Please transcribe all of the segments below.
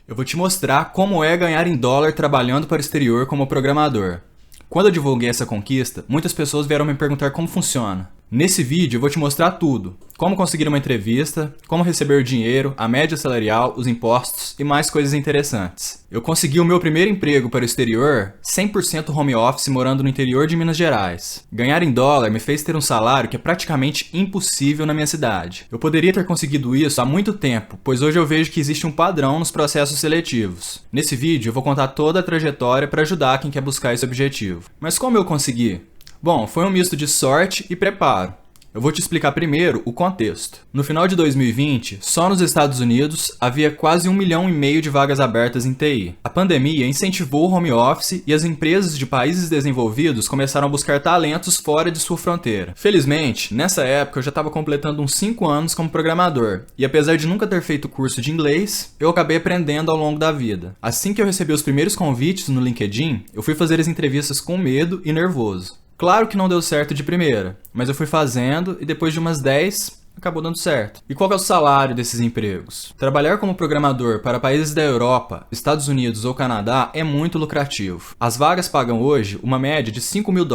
Eu vou te mostrar como é ganhar em dólar trabalhando para o exterior como programador. Quando eu divulguei essa conquista, muitas pessoas vieram me perguntar como funciona. Nesse vídeo eu vou te mostrar tudo. Como conseguir uma entrevista, como receber o dinheiro, a média salarial, os impostos e mais coisas interessantes. Eu consegui o meu primeiro emprego para o exterior 100% home office morando no interior de Minas Gerais. Ganhar em dólar me fez ter um salário que é praticamente impossível na minha cidade. Eu poderia ter conseguido isso há muito tempo, pois hoje eu vejo que existe um padrão nos processos seletivos. Nesse vídeo eu vou contar toda a trajetória para ajudar quem quer buscar esse objetivo. Mas como eu consegui? Bom, foi um misto de sorte e preparo. Eu vou te explicar primeiro o contexto. No final de 2020, só nos Estados Unidos havia quase 1,5 milhão de vagas abertas em TI. A pandemia incentivou o home office e as empresas de países desenvolvidos começaram a buscar talentos fora de sua fronteira. Felizmente, nessa época eu já estava completando uns 5 anos como programador, e apesar de nunca ter feito curso de inglês, eu acabei aprendendo ao longo da vida. Assim que eu recebi os primeiros convites no LinkedIn, eu fui fazer as entrevistas com medo e nervoso. Claro que não deu certo de primeira, mas eu fui fazendo e depois de umas 10, acabou dando certo. E qual que é o salário desses empregos? Trabalhar como programador para países da Europa, Estados Unidos ou Canadá é muito lucrativo. As vagas pagam hoje uma média de $5 mil.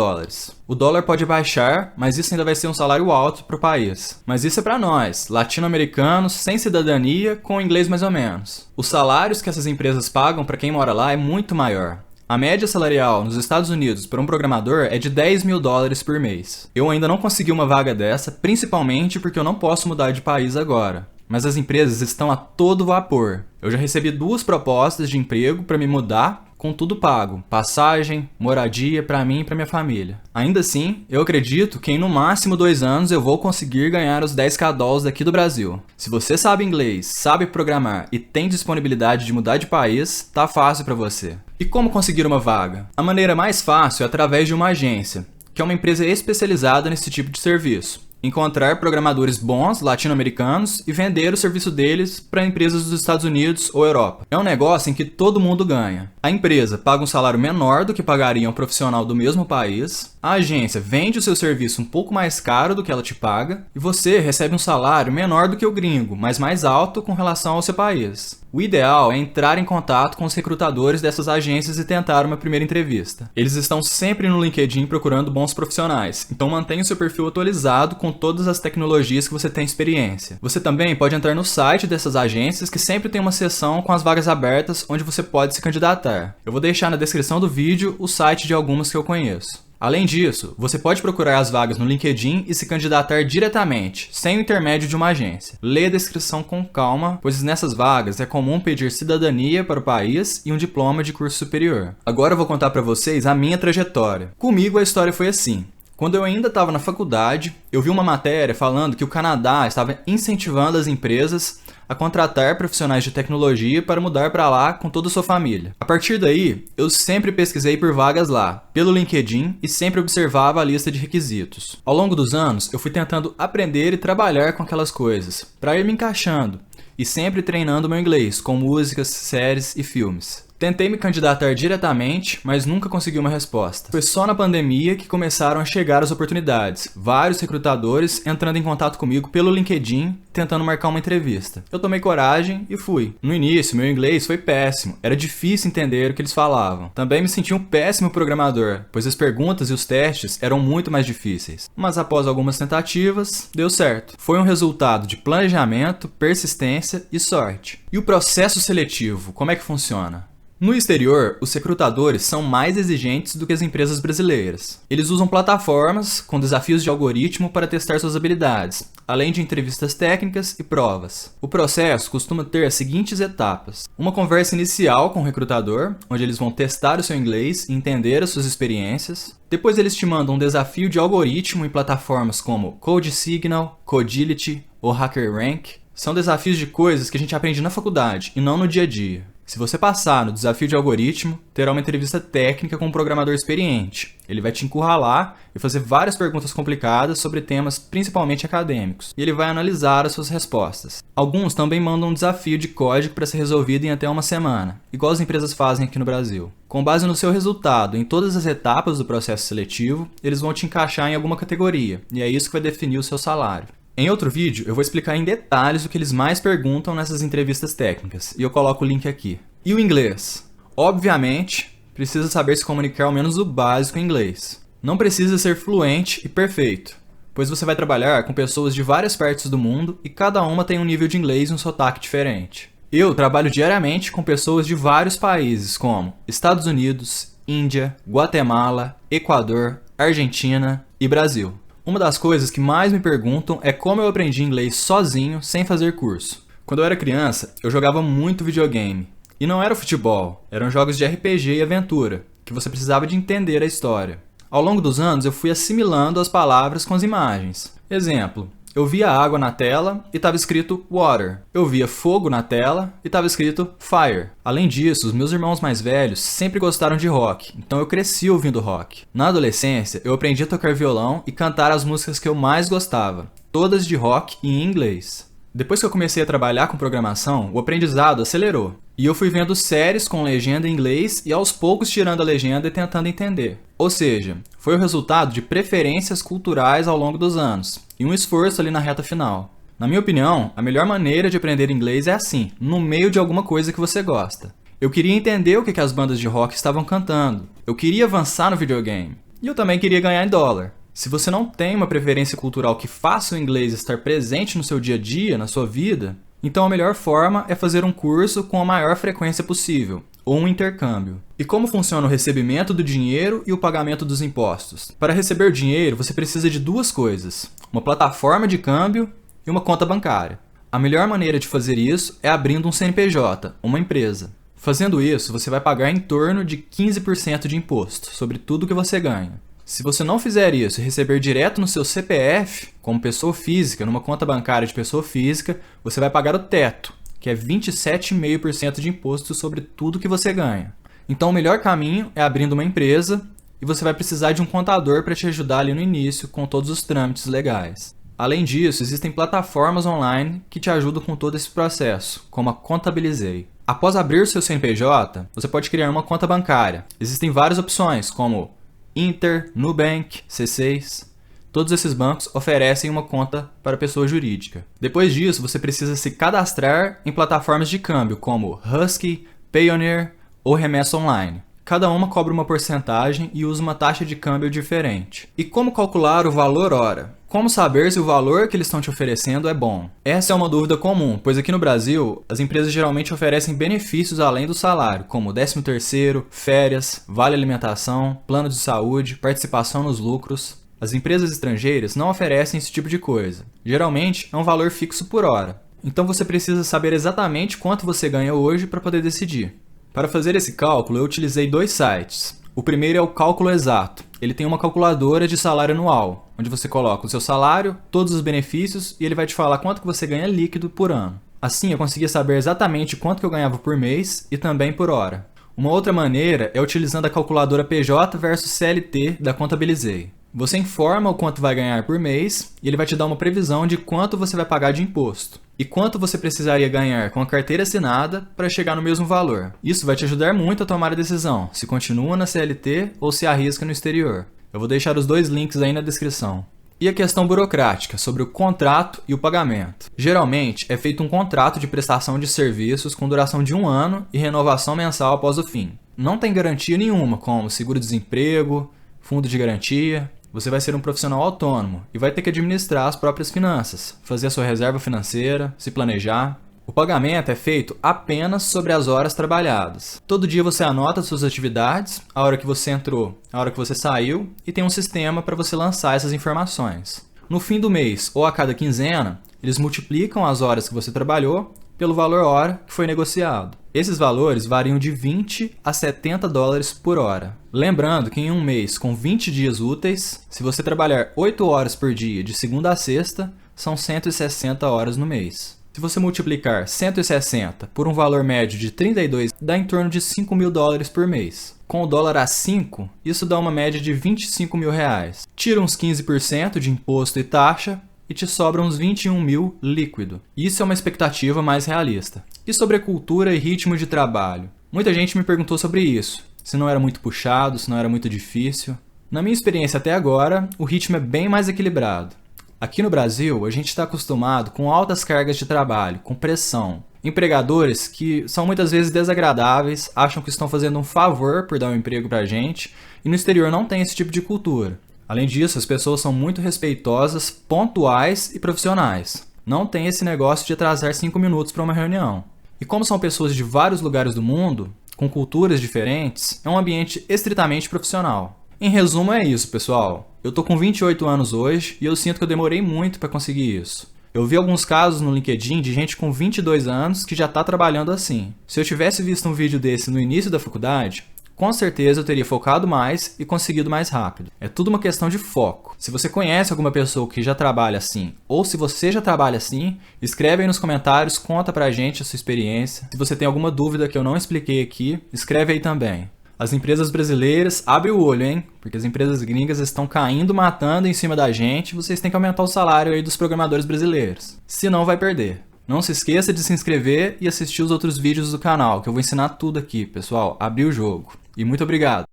O dólar pode baixar, mas isso ainda vai ser um salário alto para o país. Mas isso é para nós, latino-americanos, sem cidadania, com inglês mais ou menos. Os salários que essas empresas pagam para quem mora lá é muito maior. A média salarial nos Estados Unidos para um programador é de $10 mil por mês. Eu ainda não consegui uma vaga dessa, principalmente porque eu não posso mudar de país agora. Mas as empresas estão a todo vapor. Eu já recebi 2 propostas de emprego para me mudar, com tudo pago. Passagem, moradia para mim e para minha família. Ainda assim, eu acredito que em no máximo 2 anos eu vou conseguir ganhar os 10k dólares daqui do Brasil. Se você sabe inglês, sabe programar e tem disponibilidade de mudar de país, tá fácil para você. E como conseguir uma vaga? A maneira mais fácil é através de uma agência, que é uma empresa especializada nesse tipo de serviço. Encontrar programadores bons latino-americanos e vender o serviço deles para empresas dos Estados Unidos ou Europa. É um negócio em que todo mundo ganha. A empresa paga um salário menor do que pagaria um profissional do mesmo país, a agência vende o seu serviço um pouco mais caro do que ela te paga e você recebe um salário menor do que o gringo, mas mais alto com relação ao seu país. O ideal é entrar em contato com os recrutadores dessas agências e tentar uma primeira entrevista. Eles estão sempre no LinkedIn procurando bons profissionais, então mantenha o seu perfil atualizado com todas as tecnologias que você tem experiência. Você também pode entrar no site dessas agências que sempre tem uma seção com as vagas abertas onde você pode se candidatar. Eu vou deixar na descrição do vídeo o site de algumas que eu conheço. Além disso, você pode procurar as vagas no LinkedIn e se candidatar diretamente, sem o intermédio de uma agência. Leia a descrição com calma, pois nessas vagas é comum pedir cidadania para o país e um diploma de curso superior. Agora eu vou contar para vocês a minha trajetória. Comigo a história foi assim. Quando eu ainda estava na faculdade, eu vi uma matéria falando que o Canadá estava incentivando as empresas a contratar profissionais de tecnologia para mudar para lá com toda a sua família. A partir daí, eu sempre pesquisei por vagas lá, pelo LinkedIn e sempre observava a lista de requisitos. Ao longo dos anos, eu fui tentando aprender e trabalhar com aquelas coisas, para ir me encaixando, e sempre treinando meu inglês com músicas, séries e filmes. Tentei me candidatar diretamente, mas nunca consegui uma resposta. Foi só na pandemia que começaram a chegar as oportunidades. Vários recrutadores entrando em contato comigo pelo LinkedIn, tentando marcar uma entrevista. Eu tomei coragem e fui. No início, meu inglês foi péssimo. Era difícil entender o que eles falavam. Também me senti um péssimo programador, pois as perguntas e os testes eram muito mais difíceis. Mas após algumas tentativas, deu certo. Foi um resultado de planejamento, persistência e sorte. E o processo seletivo, como é que funciona? No exterior, os recrutadores são mais exigentes do que as empresas brasileiras. Eles usam plataformas com desafios de algoritmo para testar suas habilidades, além de entrevistas técnicas e provas. O processo costuma ter as seguintes etapas: uma conversa inicial com o recrutador, onde eles vão testar o seu inglês e entender as suas experiências. Depois eles te mandam um desafio de algoritmo em plataformas como CodeSignal, Codility ou HackerRank. São desafios de coisas que a gente aprende na faculdade e não no dia a dia. Se você passar no desafio de algoritmo, terá uma entrevista técnica com um programador experiente. Ele vai te encurralar e fazer várias perguntas complicadas sobre temas principalmente acadêmicos, e ele vai analisar as suas respostas. Alguns também mandam um desafio de código para ser resolvido em até uma semana, igual as empresas fazem aqui no Brasil. Com base no seu resultado em todas as etapas do processo seletivo, eles vão te encaixar em alguma categoria, e é isso que vai definir o seu salário. Em outro vídeo, eu vou explicar em detalhes o que eles mais perguntam nessas entrevistas técnicas, e eu coloco o link aqui. E o inglês? Obviamente, precisa saber se comunicar ao menos o básico em inglês. Não precisa ser fluente e perfeito, pois você vai trabalhar com pessoas de várias partes do mundo e cada uma tem um nível de inglês e um sotaque diferente. Eu trabalho diariamente com pessoas de vários países, como Estados Unidos, Índia, Guatemala, Equador, Argentina e Brasil. Uma das coisas que mais me perguntam é como eu aprendi inglês sozinho, sem fazer curso. Quando eu era criança, eu jogava muito videogame. E não era futebol, eram jogos de RPG e aventura, que você precisava de entender a história. Ao longo dos anos, eu fui assimilando as palavras com as imagens. Exemplo, eu via água na tela e estava escrito water. Eu via fogo na tela e estava escrito fire. Além disso, os meus irmãos mais velhos sempre gostaram de rock, então eu cresci ouvindo rock. Na adolescência, eu aprendi a tocar violão e cantar as músicas que eu mais gostava, todas de rock e em inglês. Depois que eu comecei a trabalhar com programação, o aprendizado acelerou. E eu fui vendo séries com legenda em inglês e aos poucos tirando a legenda e tentando entender. Ou seja, foi o resultado de preferências culturais ao longo dos anos, e um esforço ali na reta final. Na minha opinião, a melhor maneira de aprender inglês é assim, no meio de alguma coisa que você gosta. Eu queria entender o que as bandas de rock estavam cantando. Eu queria avançar no videogame. E eu também queria ganhar em dólar. Se você não tem uma preferência cultural que faça o inglês estar presente no seu dia a dia, na sua vida, então a melhor forma é fazer um curso com a maior frequência possível, ou um intercâmbio. E como funciona o recebimento do dinheiro e o pagamento dos impostos? Para receber dinheiro, você precisa de duas coisas: uma plataforma de câmbio e uma conta bancária. A melhor maneira de fazer isso é abrindo um CNPJ, uma empresa. Fazendo isso, você vai pagar em torno de 15% de imposto sobre tudo que você ganha. Se você não fizer isso e receber direto no seu CPF, como pessoa física, numa conta bancária de pessoa física, você vai pagar o teto, que é 27,5% de imposto sobre tudo que você ganha. Então o melhor caminho é abrindo uma empresa e você vai precisar de um contador para te ajudar ali no início com todos os trâmites legais. Além disso, existem plataformas online que te ajudam com todo esse processo, como a Contabilizei. Após abrir o seu CNPJ, você pode criar uma conta bancária. Existem várias opções, como Inter, Nubank, C6. Todos esses bancos oferecem uma conta para pessoa jurídica. Depois disso, você precisa se cadastrar em plataformas de câmbio como Husky, Payoneer ou Remessa Online. Cada uma cobra uma porcentagem e usa uma taxa de câmbio diferente. E como calcular o valor hora? Como saber se o valor que eles estão te oferecendo é bom? Essa é uma dúvida comum, pois aqui no Brasil, as empresas geralmente oferecem benefícios além do salário, como 13º, férias, vale alimentação, plano de saúde, participação nos lucros. As empresas estrangeiras não oferecem esse tipo de coisa. Geralmente, é um valor fixo por hora. Então você precisa saber exatamente quanto você ganha hoje para poder decidir. Para fazer esse cálculo, eu utilizei dois sites. O primeiro é o Cálculo Exato. Ele tem uma calculadora de salário anual, onde você coloca o seu salário, todos os benefícios e ele vai te falar quanto que você ganha líquido por ano. Assim, eu conseguia saber exatamente quanto que eu ganhava por mês e também por hora. Uma outra maneira é utilizando a calculadora PJ versus CLT da Contabilizei. Você informa o quanto vai ganhar por mês e ele vai te dar uma previsão de quanto você vai pagar de imposto e quanto você precisaria ganhar com a carteira assinada para chegar no mesmo valor. Isso vai te ajudar muito a tomar a decisão, se continua na CLT ou se arrisca no exterior. Eu vou deixar os dois links aí na descrição. E a questão burocrática sobre o contrato e o pagamento. Geralmente é feito um contrato de prestação de serviços com duração de 1 ano e renovação mensal após o fim. Não tem garantia nenhuma, como seguro-desemprego, fundo de garantia. Você vai ser um profissional autônomo e vai ter que administrar as próprias finanças, fazer a sua reserva financeira, se planejar. O pagamento é feito apenas sobre as horas trabalhadas. Todo dia você anota suas atividades, a hora que você entrou, a hora que você saiu, e tem um sistema para você lançar essas informações. No fim do mês ou a cada quinzena, eles multiplicam as horas que você trabalhou pelo valor hora que foi negociado. Esses valores variam de 20 a 70 dólares por hora. Lembrando que em um mês com 20 dias úteis, se você trabalhar 8 horas por dia de segunda a sexta, são 160 horas no mês. Se você multiplicar 160 por um valor médio de 32, dá em torno de 5 mil dólares por mês. Com o dólar a 5, isso dá uma média de 25 mil reais. Tira uns 15% de imposto e taxa, e te sobra uns 21 mil líquido. Isso é uma expectativa mais realista. E sobre a cultura e ritmo de trabalho? Muita gente me perguntou sobre isso. Se não era muito puxado, se não era muito difícil. Na minha experiência até agora, o ritmo é bem mais equilibrado. Aqui no Brasil, a gente está acostumado com altas cargas de trabalho, com pressão. Empregadores que são muitas vezes desagradáveis, acham que estão fazendo um favor por dar um emprego pra gente, e no exterior não tem esse tipo de cultura. Além disso, as pessoas são muito respeitosas, pontuais e profissionais. Não tem esse negócio de atrasar 5 minutos para uma reunião. E como são pessoas de vários lugares do mundo, com culturas diferentes, é um ambiente estritamente profissional. Em resumo, é isso, pessoal. Eu tô com 28 anos hoje e eu sinto que eu demorei muito para conseguir isso. Eu vi alguns casos no LinkedIn de gente com 22 anos que já está trabalhando assim. Se eu tivesse visto um vídeo desse no início da faculdade, com certeza eu teria focado mais e conseguido mais rápido. É tudo uma questão de foco. Se você conhece alguma pessoa que já trabalha assim, ou se você já trabalha assim, escreve aí nos comentários, conta pra gente a sua experiência. Se você tem alguma dúvida que eu não expliquei aqui, escreve aí também. As empresas brasileiras, abre o olho, hein? Porque as empresas gringas estão caindo, matando em cima da gente, vocês têm que aumentar o salário aí dos programadores brasileiros. Senão vai perder. Não se esqueça de se inscrever e assistir os outros vídeos do canal, que eu vou ensinar tudo aqui, pessoal. Abrir o jogo. E muito obrigado!